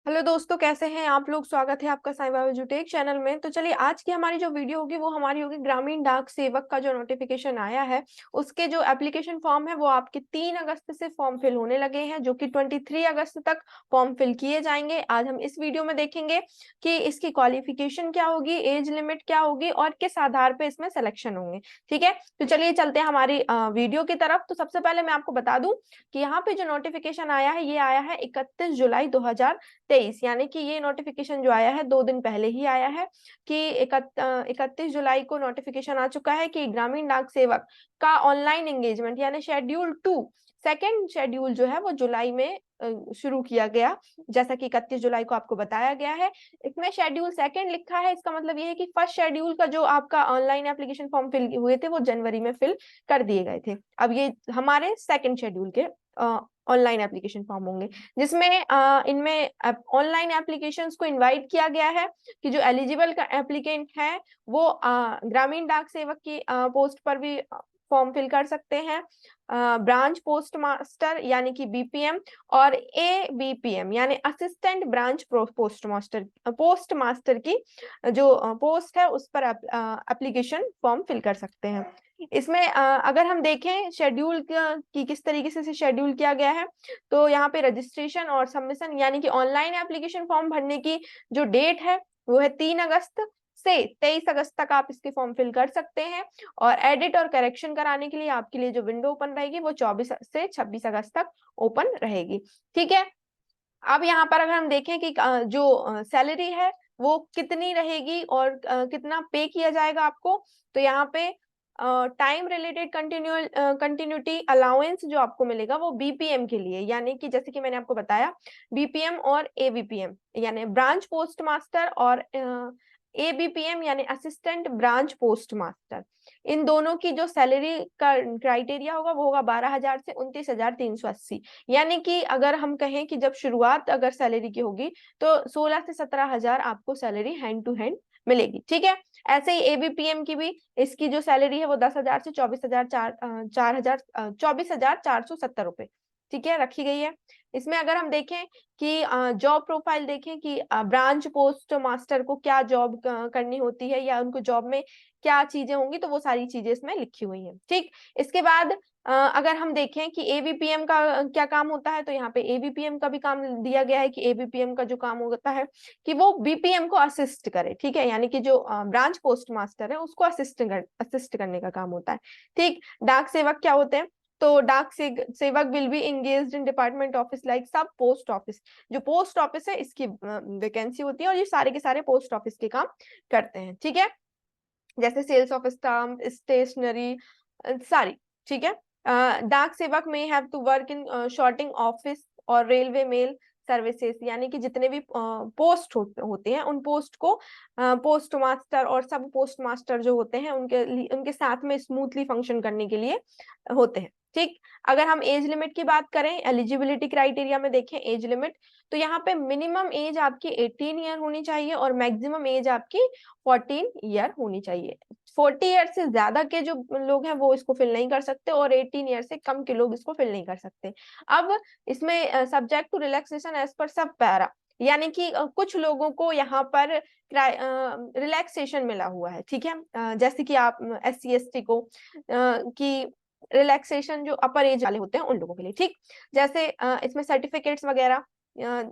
Hello दोस्तों, कैसे हैं आप लोग। स्वागत है आपका साईं बाबा एजुटेक चैनल में। तो चलिए, आज की हमारी जो वीडियो होगी वो हमारी होगी ग्रामीण डाक सेवक का जो नोटिफिकेशन आया है उसके जो एप्लीकेशन फॉर्म है वो आपके 3 अगस्त से फॉर्म फिल होने लगे हैं, जो कि 23 अगस्त तक फॉर्म फिल किए जाएंगे। आज हम इस वीडियो में देखेंगे कि इसकी क्वालिफिकेशन क्या होगी, एज लिमिट क्या होगी और किस आधार पर इसमें सिलेक्शन होंगे। ठीक है, तो चलिए चलते हैं हमारी वीडियो की तरफ। तो सबसे पहले मैं आपको बता दूं कि यहाँ पे जो नोटिफिकेशन आया है ये आया है 31 जुलाई 2023, यानी कि ये नोटिफिकेशन जो आया है 2 दिन पहले ही आया है कि 31 जुलाई को नोटिफिकेशन आ चुका है कि ग्रामीण डाक सेवक का ऑनलाइन एंगेजमेंट यानी शेड्यूल 2 सेकेंड शेड्यूल जो है वो जुलाई में शुरू किया गया, जैसा कि 31 जुलाई को आपको बताया गया है। इसमें शेड्यूल सेकेंड लिखा है, इसका मतलब ये है कि फर्स्ट शेड्यूल का जो आपका ऑनलाइन एप्लीकेशन फॉर्म फिल हुए थे वो जनवरी में फिल कर दिए गए थे। अब ये हमारे सेकेंड शेड्यूल के ऑनलाइन एप्लीकेशन फॉर्म होंगे, जिसमें इनमें ऑनलाइन एप्लीकेशंस को इनवाइट किया गया है कि जो एलिजिबल एप्लीकेंट है वो ग्रामीण डाक सेवक की पोस्ट पर भी फॉर्म फिल कर सकते हैं। ब्रांच पोस्ट मास्टर यानी कि बीपीएम और एबीपीएम यानी असिस्टेंट ब्रांच पोस्ट मास्टर की जो पोस्ट है उस पर एप्लीकेशन फॉर्म फिल कर सकते हैं। इसमें अगर हम देखें शेड्यूल की किस तरीके से शेड्यूल किया गया है, तो यहाँ पे रजिस्ट्रेशन और सबमिशन यानी कि ऑनलाइन एप्लीकेशन फॉर्म भरने की जो डेट है वो है 3 अगस्त से 23 अगस्त तक आप इसके फॉर्म फिल कर सकते हैं। और एडिट और करेक्शन कराने के लिए आपके लिए जो विंडो ओपन रहेगी वो 24 से 26 अगस्त तक ओपन रहेगी। ठीक है, अब यहाँ पर अगर हम देखें कि जो सैलरी है वो कितनी रहेगी और कितना पे किया जाएगा आपको, तो यहाँ पे टाइम रिलेटेड कंटिन्यूटी अलाउंस जो आपको मिलेगा वो बीपीएम के लिए, यानी कि जैसे कि मैंने आपको बताया बीपीएम और एबीपीएम यानी ब्रांच पोस्ट मास्टर और एबीपीएम यानी असिस्टेंट ब्रांच पोस्ट मास्टर, इन दोनों की जो सैलरी का क्राइटेरिया होगा वो होगा 12,000 से 29,380। यानी कि अगर हम कहें कि जब शुरुआत अगर सैलरी की होगी तो 16 से 17,000 आपको सैलरी हैंड टू हैंड मिलेगी। ठीक है, ऐसे ही एबीपीएम की भी इसकी जो सैलरी है वो 10,000 से 24,470 रुपए, ठीक है, रखी गई है। इसमें अगर हम देखें कि जॉब प्रोफाइल देखें कि ब्रांच पोस्ट मास्टर को क्या जॉब करनी होती है या उनको जॉब में क्या चीजें होंगी, तो वो सारी चीजें इसमें लिखी हुई हैं। ठीक, इसके बाद अगर हम देखें कि एबीपीएम का क्या काम होता है, तो यहाँ पे एबीपीएम का भी काम दिया गया है कि एबीपीएम का जो काम होता है कि वो बीपीएम को असिस्ट करे। ठीक है, यानी कि जो ब्रांच पोस्ट मास्टर है उसको असिस्ट करने का काम होता है। ठीक, डाक सेवक क्या होते हैं, तो डाक सेवक will be engaged in department office like सब पोस्ट ऑफिस। जो पोस्ट ऑफिस है इसकी वैकेंसी होती है और ये सारे के सारे पोस्ट ऑफिस के काम करते हैं। ठीक है, जैसे सेल्स ऑफ स्टाम्प, स्टेशनरी, सारी। ठीक है, डाक सेवक में have to work in sorting office और रेलवे मेल सर्विसेज, यानी कि जितने भी पोस्ट होते हैं उन पोस्ट को पोस्ट मास्टर और सब पोस्ट मास्टर जो होते हैं उनके साथ में स्मूथली फंक्शन करने के लिए होते हैं। ठीक, अगर हम एज लिमिट की बात करें, एलिजिबिलिटी क्राइटेरिया में देखें एज लिमिट, तो यहाँ पे मिनिमम एज आपकी 18 ईयर होनी चाहिए और मैक्सिमम एज आपकी 14 ईयर होनी चाहिए। 40 ईयर से ज्यादा के जो लोग हैं वो इसको फिल नहीं कर सकते और 18 ईयर से कम के लोग इसको फिल नहीं कर सकते। अब इसमें subject to relaxation as per सब पैरा, यानी कि कुछ लोगों को यहाँ पर रिलैक्सेशन मिला हुआ है। ठीक है, जैसे कि आप SC ST को कि रिलैक्सेशन जो अपर एज वाले होते हैं उन लोगों के लिए। ठीक, जैसे इसमें सर्टिफिकेट्स वगैरह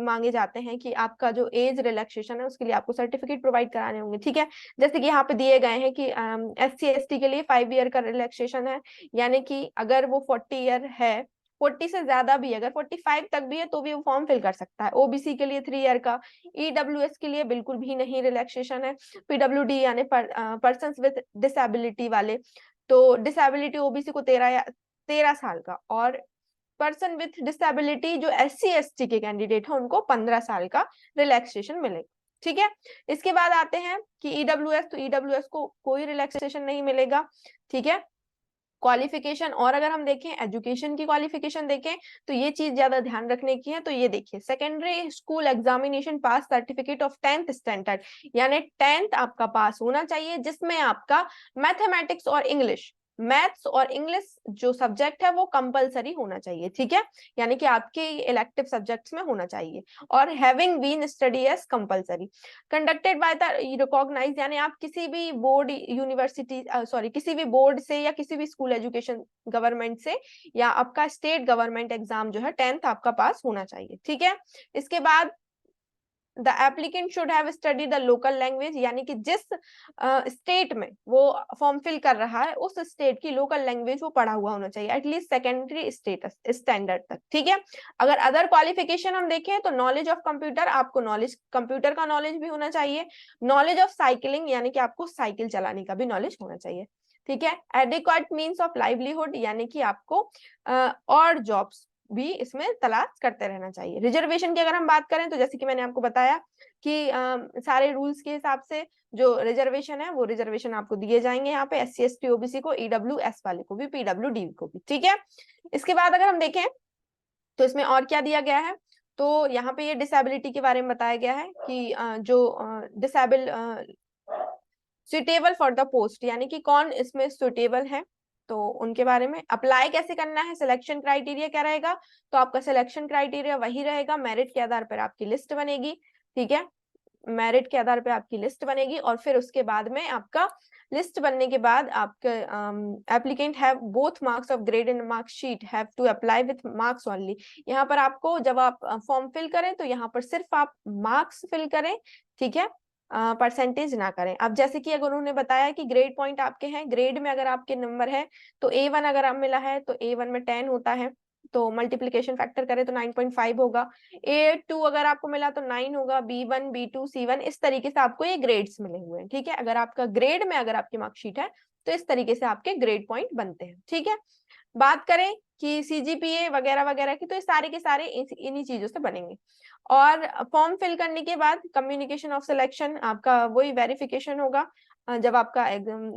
मांगे जाते हैं कि आपका जो एज रिलैक्सेशन है उसके लिए आपको सर्टिफिकेट प्रोवाइड कराने होंगे। ठीक है, जैसे कि यहाँ पे दिए गए हैं कि SC ST के लिए 5 ईयर का रिलैक्सेशन है, यानी कि अगर वो 40 ईयर है, 40 से ज्यादा भी, अगर 45 तक भी है तो भी वो फॉर्म फिल कर सकता है। ओबीसी के लिए 3 ईयर का, ईडब्ल्यूएस के लिए बिल्कुल भी नहीं रिलैक्सेशन है, पीडब्ल्यूडी यानी पर्सन विद डिसेबिलिटी वाले, तो डिसेबिलिटी ओबीसी को 13 साल का, और पर्सन विथ डिसेबिलिटी जो SC ST के कैंडिडेट है उनको 15 साल का रिलैक्सेशन मिलेगा। ठीक है, इसके बाद आते हैं कि ईडब्ल्यूएस, तो ईडब्ल्यूएस को कोई रिलैक्सेशन नहीं मिलेगा। ठीक है, क्वालिफिकेशन, और अगर हम देखें एजुकेशन की क्वालिफिकेशन देखें तो ये चीज ज्यादा ध्यान रखने की है। तो ये देखिए, secondary school examination pass certificate of 10th standard, यानी 10th आपका पास होना चाहिए, जिसमें आपका मैथमेटिक्स और इंग्लिश मैथ्स और इंग्लिश जो सब्जेक्ट है वो कंपलसरी होना चाहिए, ठीक है, यानी कि आपके इलेक्टिव सब्जेक्ट्स में होना चाहिए। और having been study as compulsory conducted by the recognise, यानी आप किसी भी बोर्ड यूनिवर्सिटी सॉरी किसी भी बोर्ड से या किसी भी स्कूल एजुकेशन गवर्नमेंट से या आपका स्टेट गवर्नमेंट एग्जाम जो है 10th आपका पास होना चाहिए, ठीक है। इसके बाद the applicant should have study the local language, यानी कि जिस स्टेट में वो फॉर्म फिल कर रहा है उस स्टेट की लोकल लैंग्वेज वो पढ़ा हुआ होना चाहिए, एटलीस्ट सेकेंडरी स्टेटस स्टैंडर्ड तक, ठीक है। अगर अदर क्वालिफिकेशन हम देखें तो नॉलेज ऑफ कंप्यूटर, आपको नॉलेज कंप्यूटर का नॉलेज भी होना चाहिए, नॉलेज ऑफ साइकिलिंग यानी कि आपको साइकिल चलाने का भी नॉलेज होना चाहिए, ठीक है। एडिक्वेट मीन्स ऑफ लाइवलीहुड, यानी कि आपको और जॉब्स भी इसमें तलाश करते रहना चाहिए। रिजर्वेशन की अगर हम बात करें तो जैसे कि मैंने आपको बताया कि सारे रूल्स के हिसाब से जो रिजर्वेशन है वो रिजर्वेशन आपको दिए जाएंगे यहाँ पे, SC ST OBC को, EWS वाले को भी, PWD को भी, ठीक है। इसके बाद अगर हम देखें तो इसमें और क्या दिया गया है, तो यहाँ पे ये डिसेबिलिटी के बारे में बताया गया है कि जो disable suitable for the post, यानी कि कौन इसमें सुटेबल है, तो उनके बारे में। अप्लाई कैसे करना है, सिलेक्शन क्राइटेरिया क्या रहेगा, तो आपका सिलेक्शन क्राइटेरिया वही रहेगा, मेरिट के आधार पर आपकी लिस्ट बनेगी, ठीक है, मेरिट के आधार पर आपकी लिस्ट बनेगी। और फिर उसके बाद में आपका लिस्ट बनने के बाद आपके applicant have both marks of grade and marksheet have to apply with marks only. यहाँ पर आपको जब आप फॉर्म फिल करें तो यहाँ पर सिर्फ आप मार्क्स फिल करें, ठीक है, परसेंटेज ना करें। अब जैसे कि अगर उन्होंने बताया कि ग्रेड पॉइंट आपके हैं, ग्रेड में अगर आपके नंबर है तो A1 अगर आप मिला है तो A1 में 10 होता है, तो मल्टीप्लिकेशन फैक्टर करें तो 9.5 होगा। A2 अगर आपको मिला तो 9 होगा, B1 B2 C1 इस तरीके से आपको ये ग्रेड्स मिले हुए हैं, ठीक है। अगर आपका ग्रेड में अगर आपकी मार्कशीट है तो इस तरीके से आपके ग्रेड पॉइंट बनते हैं, ठीक है। बात करें कि CGPA वगैरह वगैरह की, तो ये सारे के सारे इन्हीं चीजों से बनेंगे। और फॉर्म फिल करने के बाद कम्युनिकेशन ऑफ सिलेक्शन, आपका वही वेरिफिकेशन होगा जब आपका एग्जाम,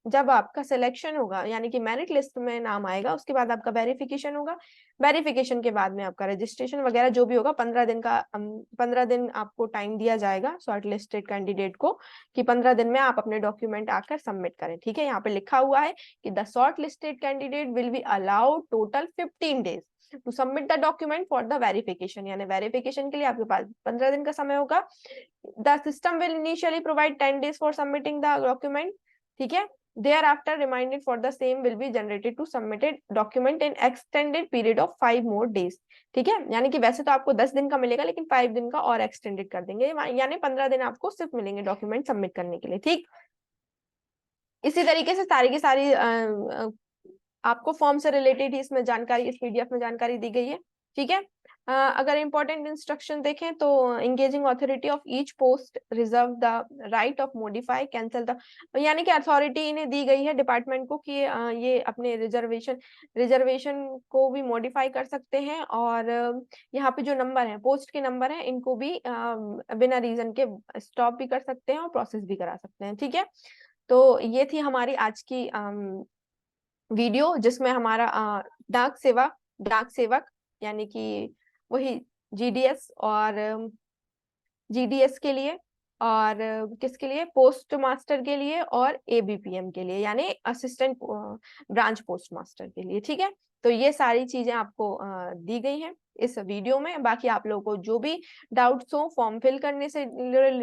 जब आपका सिलेक्शन होगा यानी कि मेरिट लिस्ट में नाम आएगा, उसके बाद आपका वेरिफिकेशन होगा, वेरिफिकेशन के बाद में आपका रजिस्ट्रेशन वगैरह जो भी होगा, 15 दिन का 15 दिन आपको टाइम दिया जाएगा शॉर्ट लिस्टेड कैंडिडेट को कि 15 दिन में आप अपने डॉक्यूमेंट आकर सबमिट करें, ठीक है। यहाँ पे लिखा हुआ है कि the short listed candidate will be allowed total 15 days to submit the document for the verification, यानी वेरिफिकेशन के लिए आपके पास 15 दिन का समय होगा। The system will initially provide 10 days for submitting the document, ठीक है। Thereafter, reminded for the same will be generated to submitted document in extended period of 5 more days, ठीक है। यानी कि वैसे तो आपको 10 दिन का मिलेगा लेकिन 5 दिन का और एक्सटेंडेड कर देंगे, यानी 15 दिन आपको सिर्फ मिलेंगे डॉक्यूमेंट सबमिट करने के लिए, ठीक। इसी तरीके से सारी की सारी आपको फॉर्म से रिलेटेड ही इसमें जानकारी, इस PDF में जानकारी दी गई है, ठीक है। अगर इंपॉर्टेंट इंस्ट्रक्शन देखें तो engaging authority of each post reserve the right of modify cancel the, यानी कि अथॉरिटी इन्हें दी गई है डिपार्टमेंट को कि ये अपने रिजर्वेशन को भी मॉडिफाई कर सकते हैं, और यहाँ पे जो नंबर है, पोस्ट के नंबर है, इनको भी बिना रीजन के स्टॉप भी कर सकते हैं और प्रोसेस भी करा सकते हैं, ठीक है। तो ये थी हमारी आज की वीडियो जिसमें हमारा डाक सेवक यानी कि वही GDS और GDS के लिए, और किसके लिए, पोस्ट मास्टर के लिए, और ABPM के लिए यानी असिस्टेंट ब्रांच पोस्ट मास्टर के लिए, ठीक है। तो ये सारी चीजें आपको दी गई हैं इस वीडियो में। बाकी आप लोगों को जो भी डाउट्स हो, फॉर्म फिल करने से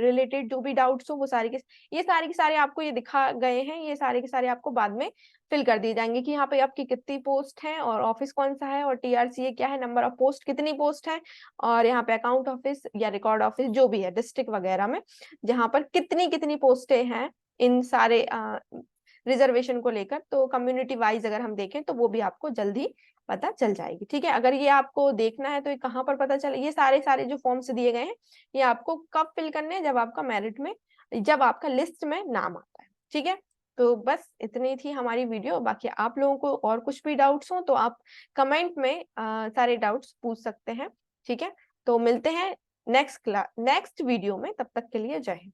रिलेटेड जो भी डाउट्स हो, वो ये सारे के सारे आपको ये दिखा गए हैं, ये सारे के सारे आपको बाद में फिल कर दिए जाएंगे कि यहाँ पे आपकी कितनी पोस्ट है और ऑफिस कौन सा है और TRCA क्या है, नंबर ऑफ पोस्ट कितनी पोस्ट है, और यहाँ पे अकाउंट ऑफिस या रिकॉर्ड ऑफिस जो भी है डिस्ट्रिक्ट वगैरह में जहाँ पर कितनी कितनी पोस्टें हैं इन सारे रिजर्वेशन को लेकर, तो कम्युनिटी वाइज अगर हम देखें तो वो भी आपको जल्दी पता चल जाएगी, ठीक है। अगर ये आपको देखना है तो ये कहाँ पर पता चले, ये सारे सारे जो फॉर्म्स दिए गए हैं ये आपको कब फिल करने हैं, जब आपका मेरिट में, जब आपका लिस्ट में नाम आता है, ठीक है। तो बस इतनी थी हमारी वीडियो। बाकी आप लोगों को और कुछ भी डाउट्स हो तो आप कमेंट में सारे डाउट्स पूछ सकते हैं, ठीक है। तो मिलते हैं नेक्स्ट वीडियो में, तब तक के लिए जय हिंद।